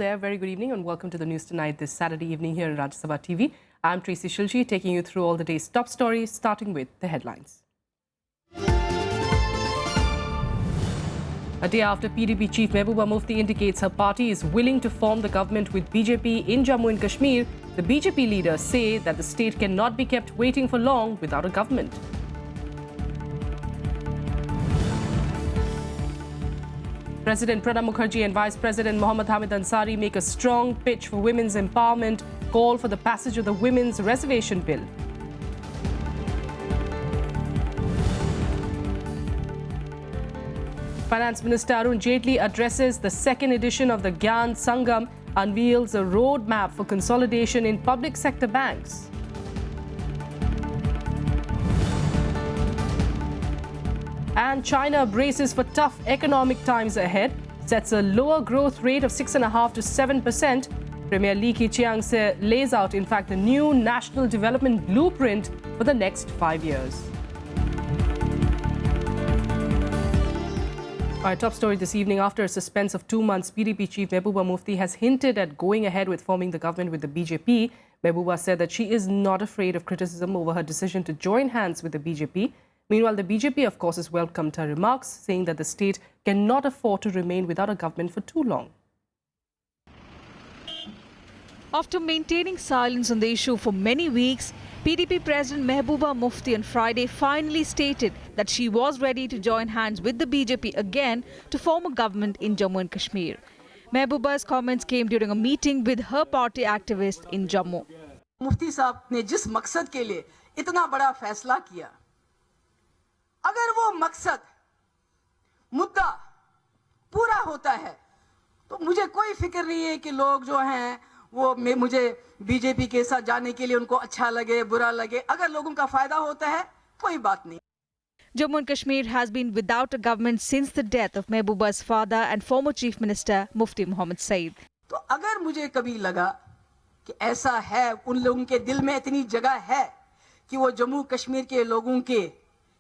there, very good evening and welcome to the news tonight this Saturday evening here in Rajya Sabha TV. I'm Tracy Shilji taking you through all the day's top stories, starting with the headlines. A day after PDP chief Mehbooba Mufti indicates her party is willing to form the government with BJP in Jammu and Kashmir, the BJP leaders say that the state cannot be kept waiting for long without a government. President Pranab Mukherjee and Vice President Mohammad Hamid Ansari make a strong pitch for women's empowerment, call for the passage of the Women's Reservation Bill. Finance Minister Arun Jaitley addresses the second edition of the Gyan Sangam, unveils a roadmap for consolidation in public sector banks. And China braces for tough economic times ahead, sets a lower growth rate of 6.5% to 7%. Premier Li Keqiang lays out, in fact, the new national development blueprint for the next 5 years. Our top story this evening: after a suspense of 2 months, PDP chief Mehbooba Mufti has hinted at going ahead with forming the government with the BJP. Mehbooba said that she is not afraid of criticism over her decision to join hands with the BJP. Meanwhile, the BJP, of course, has welcomed her remarks, saying that the state cannot afford to remain without a government for too long. After maintaining silence on the issue for many weeks, PDP President Mehbooba Mufti on Friday finally stated that she was ready to join hands with the BJP again to form a government in Jammu and Kashmir. Mehbooba's comments came during a meeting with her party activists in Jammu. मुफ्ती साहब ने जिस मकसद के लिए इतना बड़ा फैसला किया, अगर वो मकसद मुद्दा पूरा होता है तो मुझे कोई फिक्र नहीं है कि लोग जो हैं वो मुझे बीजेपी के साथ जाने के लिए उनको अच्छा लगे बुरा लगे. अगर लोगों का फायदा होता है कोई बात नहीं. Jammu and Kashmir has been without a government since the death of Mehbooba's father and former Chief Minister Mufti Muhammad Saeed. तो अगर मुझे कभी लगा कि ऐसा है, उन लोगों के दिल में इतनी जगह है कि वो जम्मू कश्मीर के लोगों के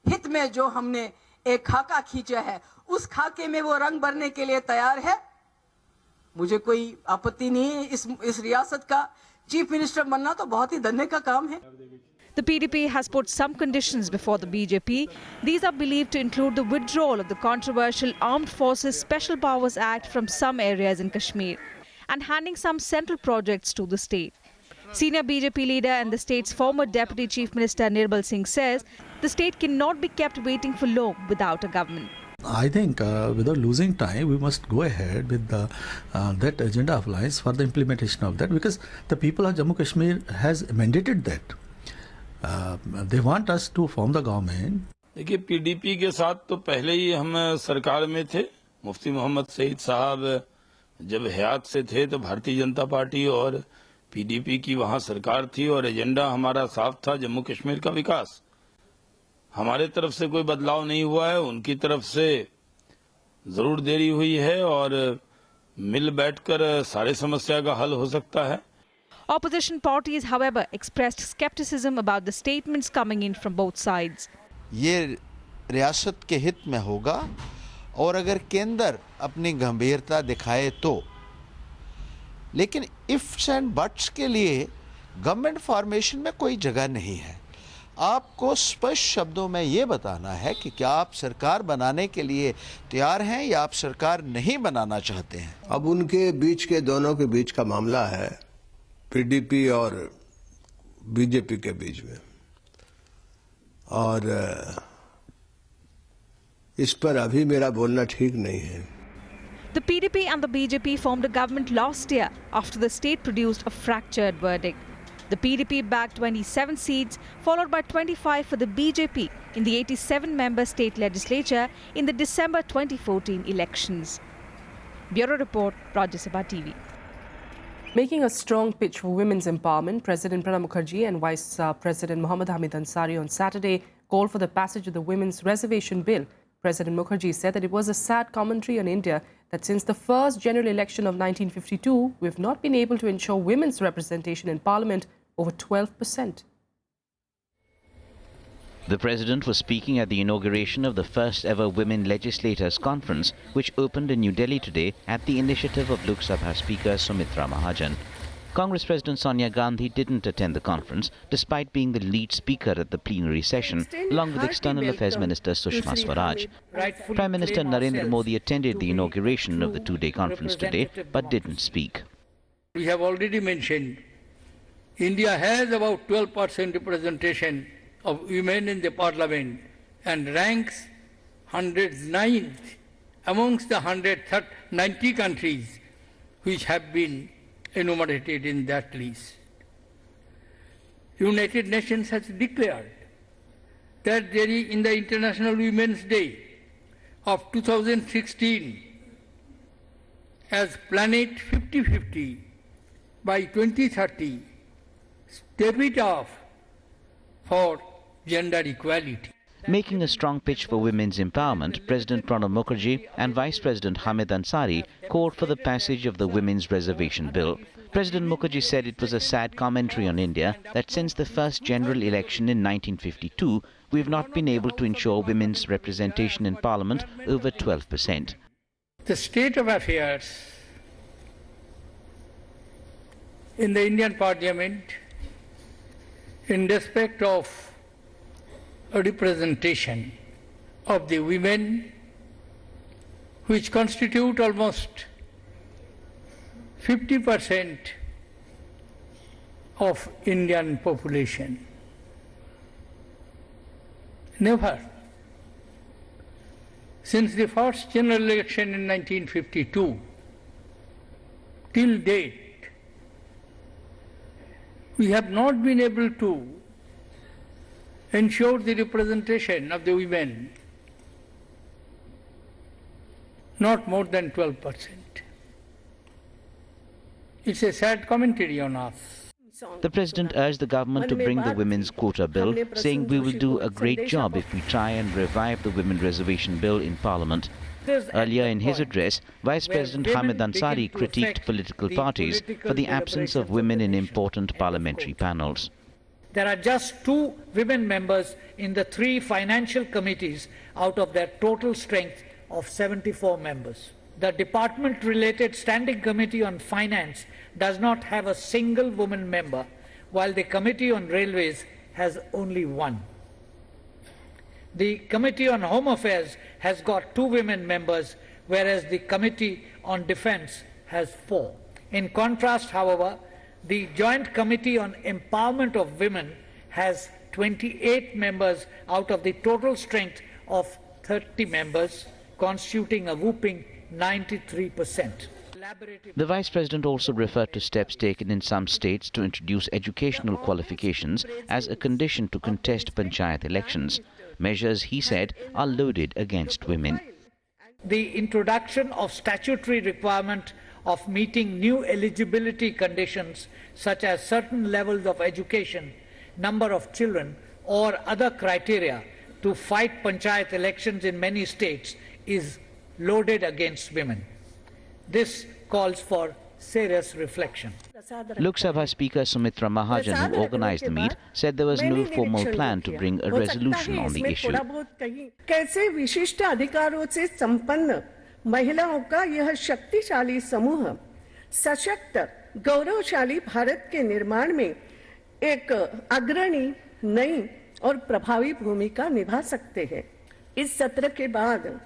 हित में जो हमने एक खाका खींचा है, उस खाके में वो रंग भरने के लिए तैयार है, मुझे कोई आपत्ति नहीं है. इस रियासत का चीफ मिनिस्टर बनना तो बहुत ही धन्य का काम है. The PDP has put some conditions before the BJP. These are believed to include the withdrawal of the controversial Armed Forces Special Powers Act from some areas in Kashmir and handing some central projects to the state. Senior BJP leader and the state's former Deputy Chief Minister Nirbal Singh says the state cannot be kept waiting for long without a government. I think without losing time, we must go ahead with that agenda of alliance for the implementation of that, because the people of Jammu Kashmir has mandated that. They want us to form the government. देखिए, PDP के साथ तो पहले ही हम सरकार में थे. मुफ्ती मोहम्मद सईद साहब जब हयात से थे तो भारतीय जनता पार्टी और पीडीपी की वहां सरकार थी और एजेंडा हमारा साफ था, जम्मू कश्मीर का विकास. हमारे तरफ से कोई बदलाव नहीं हुआ है, उनकी तरफ से जरूर देरी हुई है और मिल बैठकर सारे समस्या का हल हो सकता है. Opposition parties, however, expressed skepticism about the statements coming in from both sides. ये रियासत के हित में होगा और अगर केंद्र अपनी गंभीरता दिखाए तो, लेकिन इफ्स एंड बट्स के लिए गवर्नमेंट फॉर्मेशन में कोई जगह नहीं है. आपको स्पष्ट शब्दों में ये बताना है कि क्या आप सरकार बनाने के लिए तैयार हैं या आप सरकार नहीं बनाना चाहते हैं. अब उनके बीच के दोनों के बीच का मामला है, पीडीपी और बीजेपी के बीच में, और इस पर अभी मेरा बोलना ठीक नहीं है. The PDP and the BJP formed a government last year after the state produced a fractured verdict. The PDP bagged 27 seats, followed by 25 for the BJP in the 87-member state legislature in the December 2014 elections. Bureau Report, Rajya Sabha TV. Making a strong pitch for women's empowerment, President Pranab Mukherjee and Vice President Mohammad Hamid Ansari on Saturday called for the passage of the Women's Reservation Bill. President Mukherjee said that it was a sad commentary on India that since the first general election of 1952, we have not been able to ensure women's representation in Parliament over 12%. The President was speaking at the inauguration of the first ever Women Legislators Conference, which opened in New Delhi today at the initiative of Lok Sabha Speaker Sumitra Mahajan. Congress President Sonia Gandhi didn't attend the conference, despite being the lead speaker at the plenary session, along with External Affairs Minister Sushma Swaraj. Prime Minister Narendra Modi attended the inauguration of the two-day conference today, but didn't speak. We have already mentioned, India has about 12% representation of women in the parliament and ranks 109th amongst the 190 countries which have been enumerated in that list. United Nations has declared that in the International Women's Day of 2016 as Planet 50-50 by 2030, step it off for gender equality. Making a strong pitch for women's empowerment, President Pranab Mukherjee and Vice President Hamid Ansari called for the passage of the Women's Reservation Bill. President Mukherjee said it was a sad commentary on India that since the first general election in 1952, we have not been able to ensure women's representation in Parliament over 12%. The state of affairs in the Indian Parliament in respect of a representation of the women, which constitute almost 50% of Indian population. Never, since the first general election in 1952 till date, we have not been able to ensure the representation of the women not more than 12%. It's a sad commentary on us. The President urged the government to bring the women's quota bill, saying we will do a great job if we try and revive the Women Reservation Bill in Parliament. Earlier in his address, Vice President Hamid Ansari critiqued political parties for the absence of women in important parliamentary panels. There are just 2 women members in the 3 financial committees out of their total strength of 74 members. The department-related Standing Committee on Finance does not have a single woman member, while the Committee on Railways has only 1. The Committee on Home Affairs has got 2 women members, whereas the Committee on Defence has 4. In contrast, however, the Joint Committee on Empowerment of Women has 28 members out of the total strength of 30 members, constituting a whopping 93%. The Vice President also referred to steps taken in some states to introduce educational qualifications as a condition to contest panchayat elections. Measures, he said, are loaded against women. The introduction of statutory requirement of meeting new eligibility conditions such as certain levels of education, number of children or other criteria to fight panchayat elections in many states is loaded against women. This calls for serious reflection. Lok Sabha Speaker Sumitra Mahajan, who organized the meet, said there was no formal plan to bring a resolution on the issue. कैसे विशिष्ट अधिकारों से संपन्न महिलाओं का यह शक्तिशाली समूह सशक्त गौरवशाली भारत के निर्माण में एक अग्रणी नई और प्रभावी भूमिका निभा सकते हैं। इस सत्र के बाद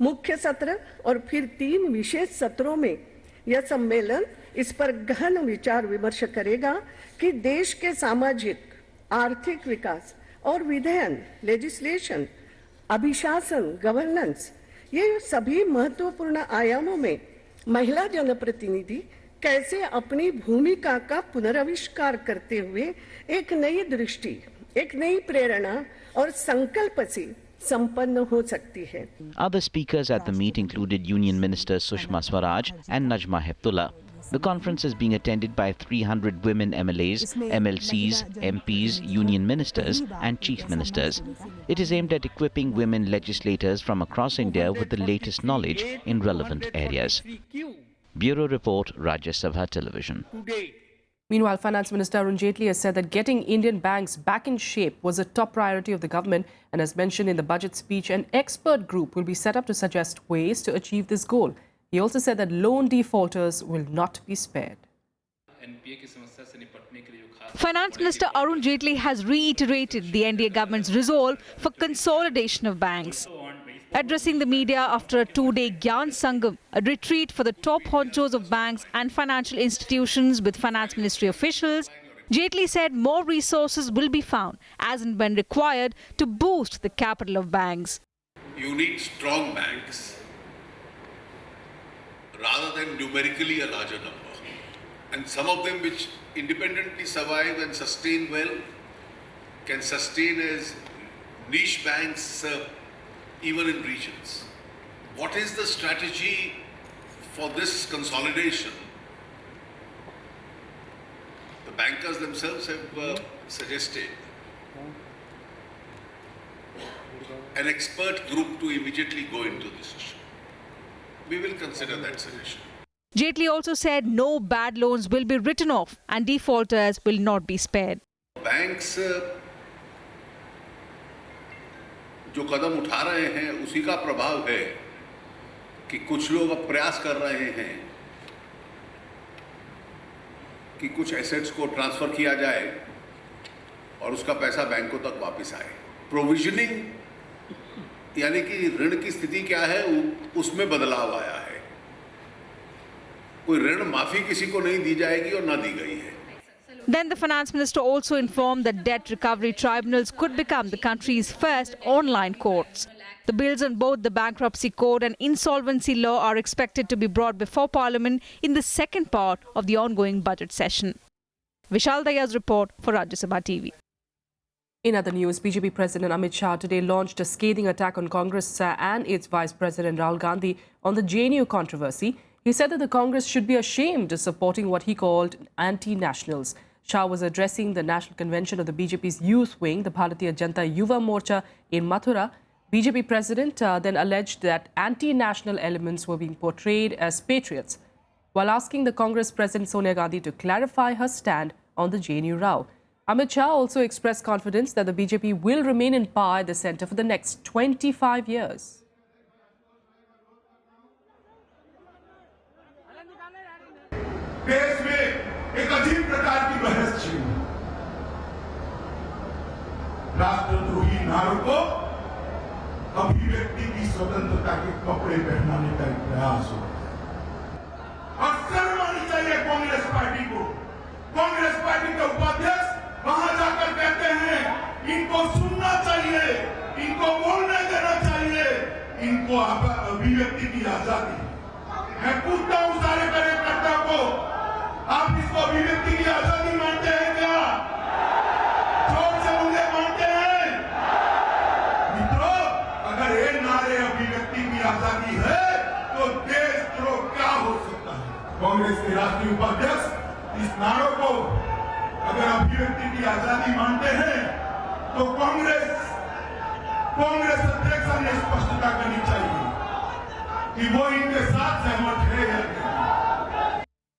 मुख्य सत्र और फिर 3 विशेष सत्रों में यह सम्मेलन इस पर गहन विचार विमर्श करेगा कि देश के सामाजिक आर्थिक विकास और विधायन लेजिस्लेशन अभिशासन गवर्नेंस ये सभी महत्वपूर्ण आयामों में महिला जनप्रतिनिधि कैसे अपनी भूमिका का पुनराविष्कार करते हुए एक नई दृष्टि एक नई प्रेरणा और संकल्प से संपन्न हो सकती है। Other speakers at the meet included Union Ministers Sushma Swaraj and Najma Heptullah. The conference is being attended by 300 women MLAs, MLCs, MPs, union ministers and chief ministers. It is aimed at equipping women legislators from across India with the latest knowledge in relevant areas. Bureau Report, Rajya Sabha Television. Meanwhile, Finance Minister Arun Jaitley has said that getting Indian banks back in shape was a top priority of the government, and as mentioned in the budget speech, an expert group will be set up to suggest ways to achieve this goal. He also said that loan defaulters will not be spared. Finance Minister Arun Jaitley has reiterated the NDA government's resolve for consolidation of banks. Addressing the media after a two-day Gyan Sangam, a retreat for the top honchos of banks and financial institutions with Finance Ministry officials, Jaitley said more resources will be found as and when required to boost the capital of banks. You need strong banks rather than numerically a larger number. And some of them which independently survive and sustain well can sustain as niche banks even in regions. What is the strategy for this consolidation? The bankers themselves have suggested an expert group to immediately go into this issue. We will consider that suggestion. Jaitley also said no bad loans will be written off and defaulters will not be spared. Banks जो कदम उठा रहे हैं उसी का प्रभाव है कि कुछ लोग अब प्रयास कर रहे हैं कि कुछ एसेट्स को ट्रांसफर किया जाए और उसका पैसा बैंकों तक वापस आए। प्रोविजनिंग यानी कि ऋण की स्थिति क्या है उसमें बदलाव आया है। कोई ऋण माफी किसी को नहीं दी जाएगी और ना दी गई है। Then the Finance Minister also informed that debt recovery tribunals could become the country's first online courts. The bills on both the bankruptcy code and insolvency law are expected to be brought before Parliament in the second part of the ongoing budget session. Vishal Daya's report for Rajya Sabha TV. In other news, BJP President Amit Shah today launched a scathing attack on Congress and its Vice President Rahul Gandhi on the JNU controversy. He said that the Congress should be ashamed of supporting what he called anti-nationals. Shah was addressing the National Convention of the BJP's youth wing, the Bharatiya Janata Yuva Morcha in Mathura. BJP President then alleged that anti-national elements were being portrayed as patriots, while asking the Congress President Sonia Gandhi to clarify her stand on the JNU row. Amit Shah also expressed confidence that the BJP will remain in power at the centre for the next 25 years. देश में एक अजीब प्रकार की बहस छिड़ी। राष्ट्रद्रोही नारों को अभिव्यक्ति की स्वतंत्रता के कपड़े पहनाने का एक प्रयास हो और शर्म आनी चाहिए कांग्रेस पार्टी को। कांग्रेस पार्टी के उपाध्यक्ष वहां जाकर कहते हैं इनको सुनना चाहिए, इनको बोलने देना चाहिए, इनको अभिव्यक्ति की आजादी। मैं पूछता हूं सारे कार्यकर्ता को, आप इसको अभिव्यक्ति की आजादी मानते हैं क्या? जोर से मुझे मानते हैं? मित्रों, अगर ये नारे अभिव्यक्ति की आजादी है तो देशद्रोह क्या हो सकता है? कांग्रेस के राष्ट्रीय उपाध्यक्ष इस नारों को अगर अभिव्यक्ति की आजादी मानते हैं तो कांग्रेस अध्यक्ष ने स्पष्टता करनी चाहिए कि वो इनके साथ सहमत है या नहीं।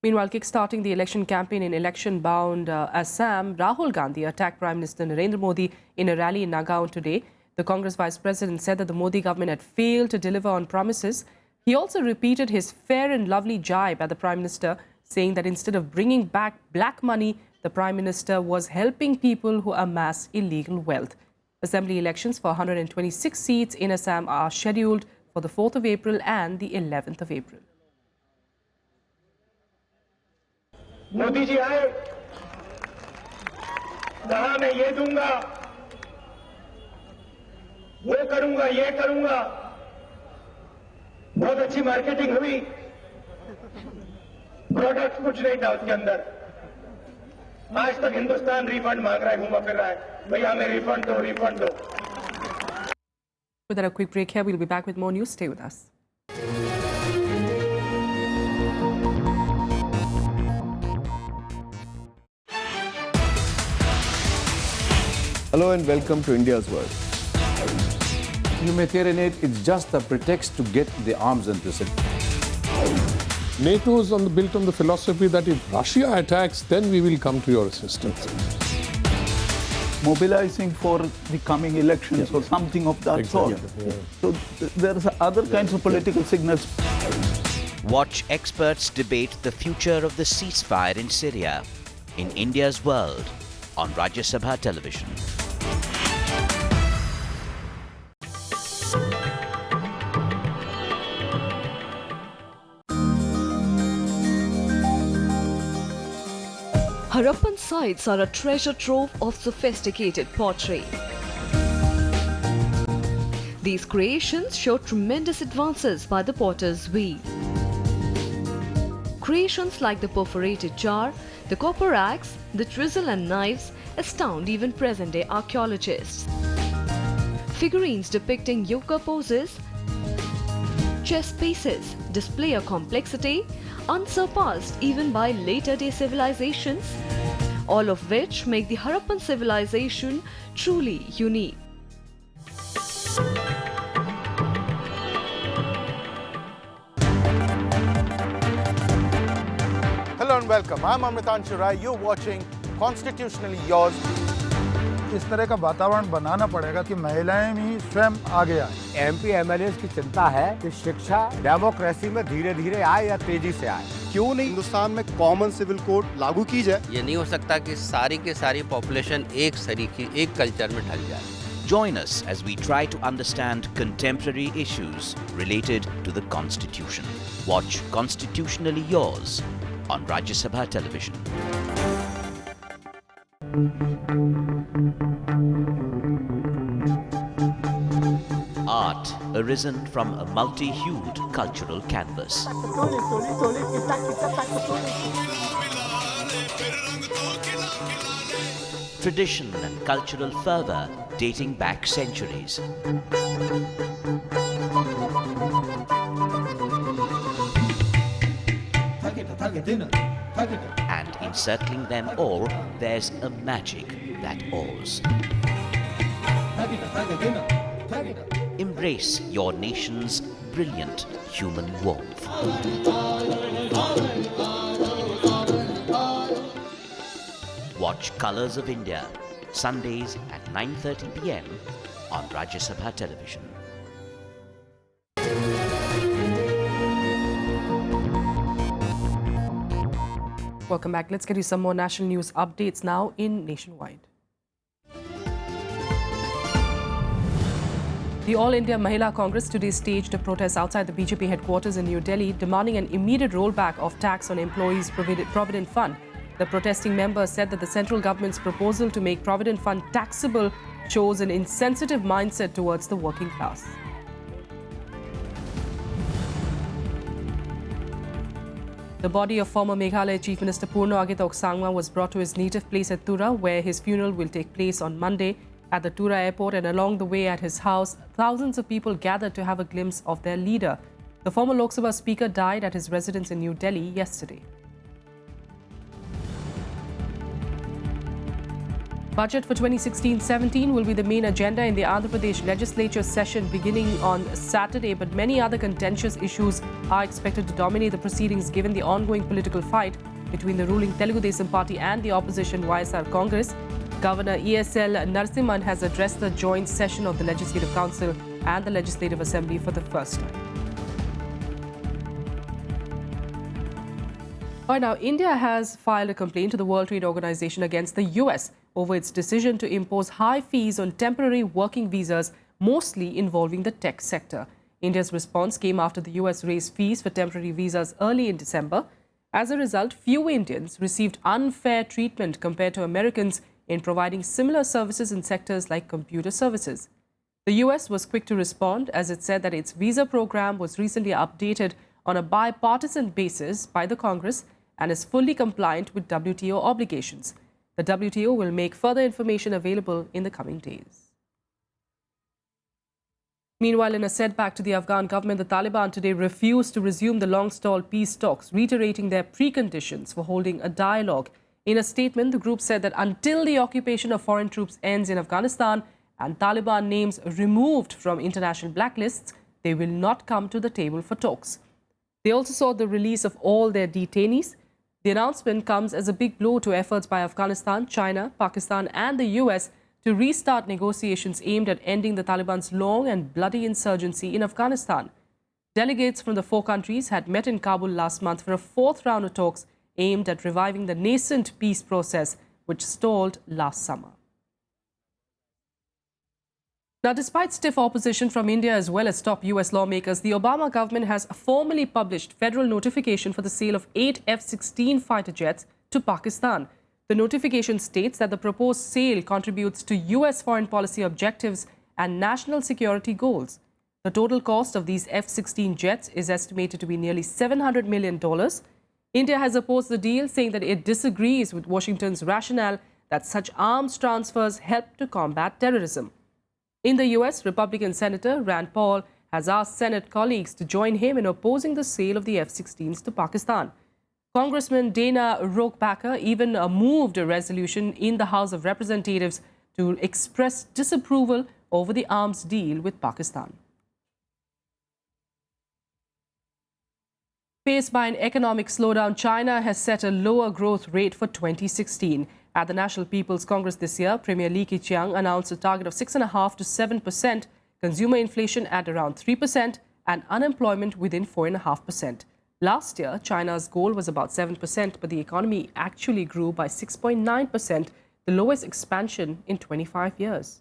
Meanwhile, kickstarting the election campaign in election-bound Assam, Rahul Gandhi attacked Prime Minister Narendra Modi in a rally in Nagaon today. The Congress Vice President said that the Modi government had failed to deliver on promises. He also repeated his fair and lovely jibe at the Prime Minister, saying that instead of bringing back black money, the Prime Minister was helping people who amass illegal wealth. Assembly elections for 126 seats in Assam are scheduled for the 4th of April and the 11th of April. Modi ji आए, कहा मैं ये दूंगा, वो करूंगा, ये करूंगा। बहुत अच्छी मार्केटिंग हुई, प्रोडक्ट कुछ नहीं था उसके अंदर। आज तक हिंदुस्तान रिफंड मांग रहा है, घूमा फिर रहा है, भैया हमें रिफंड दो, रिफंड दो। With a quick break here, we'll be back with more news. Stay with us. Hello and welcome to India's World. Humanitarian aid is just a pretext to get the arms into the city. NATO is built on the philosophy that if Russia attacks, then we will come to your assistance. Mobilizing for the coming elections or something of that sort. So there are other kinds of political signals. Watch experts debate the future of the ceasefire in Syria in India's World on Rajya Sabha television. Harappan sites are a treasure trove of sophisticated pottery. These creations show tremendous advances by the potter's wheel. Creations like the perforated jar, the copper axe, the chisel and knives astound even present-day archaeologists. Figurines depicting yoga poses, chess pieces display a complexity unsurpassed even by later-day civilizations, all of which make the Harappan civilization truly unique. Hello and welcome. I'm Amritanshu Rai. You're watching Constitutionally Yours. इस तरह का वातावरण बनाना पड़ेगा कि महिलाएं भी स्वयं आगे आए। एमपी एमएलएस की चिंता है कि शिक्षा डेमोक्रेसी में धीरे धीरे आए या तेजी से आए। क्यों नहीं हिंदुस्तान में कॉमन सिविल कोड लागू की जाए? ये नहीं हो सकता कि सारी के सारी पॉपुलेशन एक सरीकी एक कल्चर में ढल जाए। Join us as we try to understand contemporary issues related to the Constitution. Watch Constitutionally Yours on Rajya Sabha television. Art arisen from a multi-hued cultural canvas. Tradition and cultural fervor dating back centuries. And encircling them all, there's a magic that awes. Embrace your nation's brilliant human warmth. Watch Colors of India, Sundays at 9:30 p.m. on Rajya Sabha television. Welcome back. Let's get you some more national news updates now in Nationwide. The All India Mahila Congress today staged a protest outside the BJP headquarters in New Delhi, demanding an immediate rollback of tax on employees' Provident Fund. The protesting members said that the central government's proposal to make Provident Fund taxable shows an insensitive mindset towards the working class. The body of former Meghalaya Chief Minister Purno Agitok Sangma was brought to his native place at Tura, where his funeral will take place on Monday. At the Tura airport and along the way at his house, thousands of people gathered to have a glimpse of their leader. The former Lok Sabha Speaker died at his residence in New Delhi yesterday. Budget for 2016-17 will be the main agenda in the Andhra Pradesh legislature session beginning on Saturday, but many other contentious issues are expected to dominate the proceedings given the ongoing political fight between the ruling Telugu Desam Party and the opposition YSR Congress. Governor ESL Narasimhan has addressed the joint session of the Legislative Council and the Legislative Assembly for the first time. By now, India has filed a complaint to the World Trade Organization against the US over its decision to impose high fees on temporary working visas, mostly involving the tech sector. India's response came after the US raised fees for temporary visas early in December. As a result, few Indians received unfair treatment compared to Americans in providing similar services in sectors like computer services. The US was quick to respond as it said that its visa program was recently updated on a bipartisan basis by the Congress and is fully compliant with WTO obligations. The WTO will make further information available in the coming days. Meanwhile, in a setback to the Afghan government, the Taliban today refused to resume the long-stalled peace talks, reiterating their preconditions for holding a dialogue. In a statement, the group said that until the occupation of foreign troops ends in Afghanistan and Taliban names removed from international blacklists, they will not come to the table for talks. They also saw the release of all their detainees. The announcement comes as a big blow to efforts by Afghanistan, China, Pakistan and the US to restart negotiations aimed at ending the Taliban's long and bloody insurgency in Afghanistan. Delegates from the 4 countries had met in Kabul last month for a 4th round of talks aimed at reviving the nascent peace process which stalled last summer. Now, despite stiff opposition from India as well as top US lawmakers, the Obama government has formally published federal notification for the sale of 8 F-16 fighter jets to Pakistan. The notification states that the proposed sale contributes to US foreign policy objectives and national security goals. The total cost of these F-16 jets is estimated to be nearly $700 million. India has opposed the deal, saying that it disagrees with Washington's rationale that such arms transfers help to combat terrorism. In the US, Republican Senator Rand Paul has asked Senate colleagues to join him in opposing the sale of the F-16s to Pakistan. Congressman Dana Rohrabacher even moved a resolution in the House of Representatives to express disapproval over the arms deal with Pakistan. Faced by an economic slowdown, China has set a lower growth rate for 2016. At the National People's Congress this year, Premier Li Keqiang announced a target of 6.5% to 7%, consumer inflation at around 3%, and unemployment within 4.5%. Last year, China's goal was about 7%, but the economy actually grew by 6.9%, the lowest expansion in 25 years.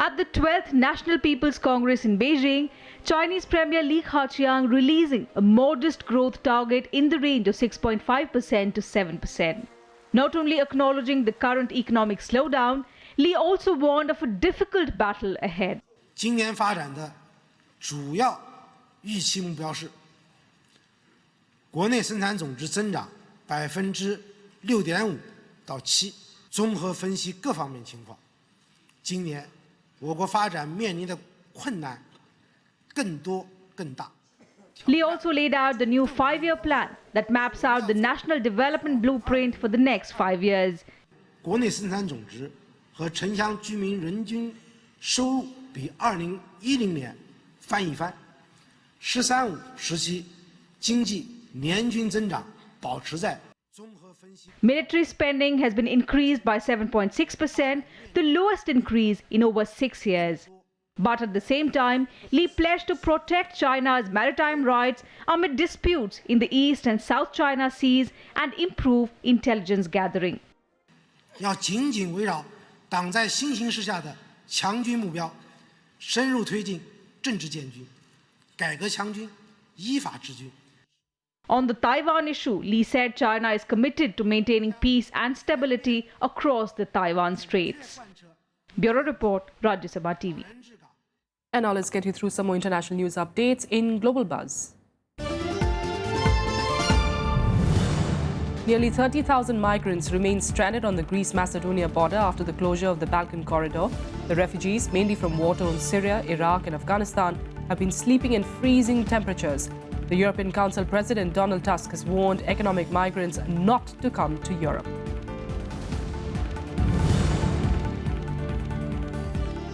At the 12th National People's Congress in Beijing, Chinese Premier Li Keqiang releasing a modest growth target in the range of 6.5% to 7%. Not only acknowledging the current economic slowdown, Li also warned of a difficult battle ahead. 今年发展的主要预期目标是国内生产总值增长6.5%到7%。综合分析各方面情况，今年我国发展面临的困难更多更大。 Li also laid out the new 5-year plan that maps out the national development blueprint for the next 5 years. 国内生产总值和城乡居民人均收入比2010年翻一番，“十三五”时期经济年均增长保持在。 Military spending has been increased by 7.6%, the lowest increase in over 6 years. But at the same time, Li pledged to protect China's maritime rights amid disputes in the East and South China Seas and improve intelligence gathering. 要紧紧围绕党在新形势下的强军目标，深入推进政治建军、改革强军、依法治军。 On the Taiwan issue, Li said China is committed to maintaining peace and stability across the Taiwan Straits. Bureau Report, Rajya Sabha TV. And now let's get you through some more international news updates in Global Buzz. Nearly 30,000 migrants remain stranded on the Greece-Macedonia border after the closure of the Balkan corridor. The refugees, mainly from war-torn Syria, Iraq and Afghanistan, have been sleeping in freezing temperatures. The European Council President Donald Tusk has warned economic migrants not to come to Europe.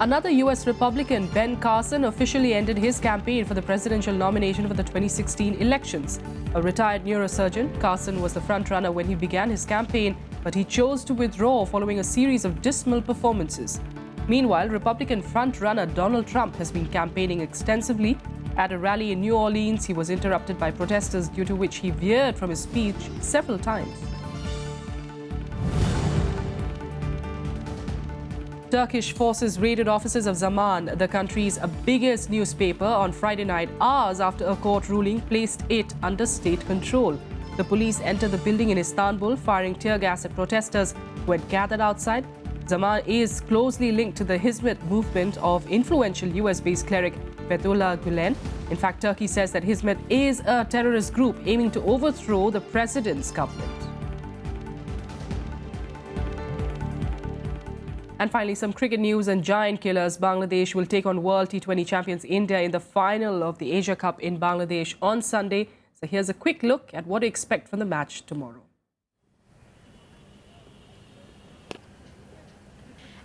Another US Republican, Ben Carson, officially ended his campaign for the presidential nomination for the 2016 elections. A retired neurosurgeon, Carson was the frontrunner when he began his campaign, but he chose to withdraw following a series of dismal performances. Meanwhile, Republican frontrunner Donald Trump has been campaigning extensively. At a rally in New Orleans, he was interrupted by protesters, due to which he veered from his speech several times. Turkish forces raided offices of Zaman, the country's biggest newspaper, on Friday night, hours after a court ruling placed it under state control. The police entered the building in Istanbul, firing tear gas at protesters who had gathered outside. Zaman is closely linked to the Hizmet movement of influential US-based cleric Fethullah Gulen. In fact, Turkey says that Hizmet is a terrorist group aiming to overthrow the president's government. And finally, some cricket news and giant killers. Bangladesh will take on World T20 champions India in the final of the Asia Cup in Bangladesh on Sunday. So here's a quick look at what to expect from the match tomorrow.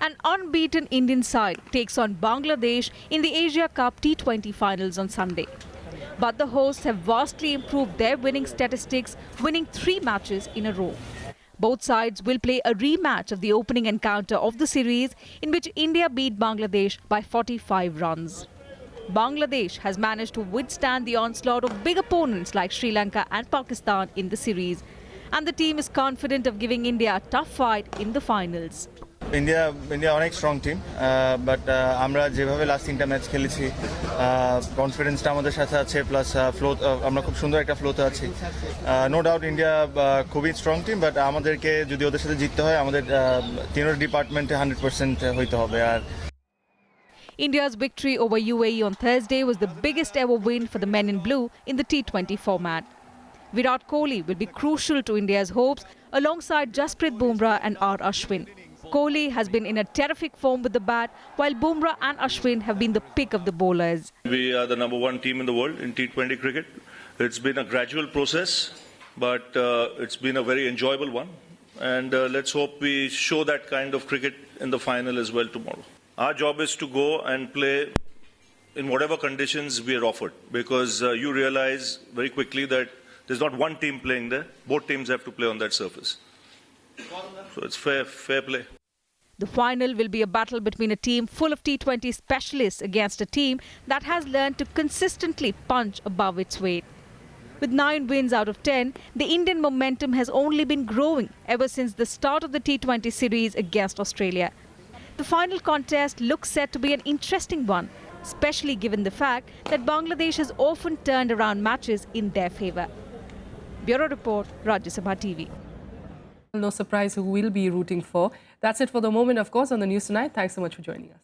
An unbeaten Indian side takes on Bangladesh in the Asia Cup T20 finals on Sunday. But the hosts have vastly improved their winning statistics, winning 3 matches in a row. Both sides will play a rematch of the opening encounter of the series, in which India beat Bangladesh by 45 runs. Bangladesh has managed to withstand the onslaught of big opponents like Sri Lanka and Pakistan in the series, and the team is confident of giving India a tough fight in the finals. India অনেক strong team but আমরা যেভাবে last 3টা match খেলেছি কনফিডেন্সটা আমাদের সাথে আছে plus flow আমরা খুব সুন্দর একটা ফ্লোতে আছি নো ডাউট ইন্ডিয়া খুবই স্ট্রং টিম বাট আমাদেরকে যদি ওদের সাথে জিততে হয় আমাদের তিনটা ডিপার্টমেন্টে 100% হইতে হবে আর India's victory over UAE on Thursday was the biggest ever win for the men in blue in the T20 format. Virat Kohli will be crucial to India's hopes alongside Jasprit Bumrah and R. Ashwin. Kohli has been in a terrific form with the bat, while Bumrah and Ashwin have been the pick of the bowlers. We are the #1 team in the world in T20 cricket. It's been a gradual process, but it's been a very enjoyable one. And let's hope we show that kind of cricket in the final as well tomorrow. Our job is to go and play in whatever conditions we are offered, because you realize very quickly that there's not one team playing there. Both teams have to play on that surface. So it's fair play. The final will be a battle between a team full of T20 specialists against a team that has learned to consistently punch above its weight. With 9 wins out of 10, the Indian momentum has only been growing ever since the start of the T20 series against Australia. The final contest looks set to be an interesting one, especially given the fact that Bangladesh has often turned around matches in their favour. Bureau Report, Rajya Sabha TV. No surprise who we'll be rooting for. That's it for the moment, of course, on the news tonight. Thanks so much for joining us.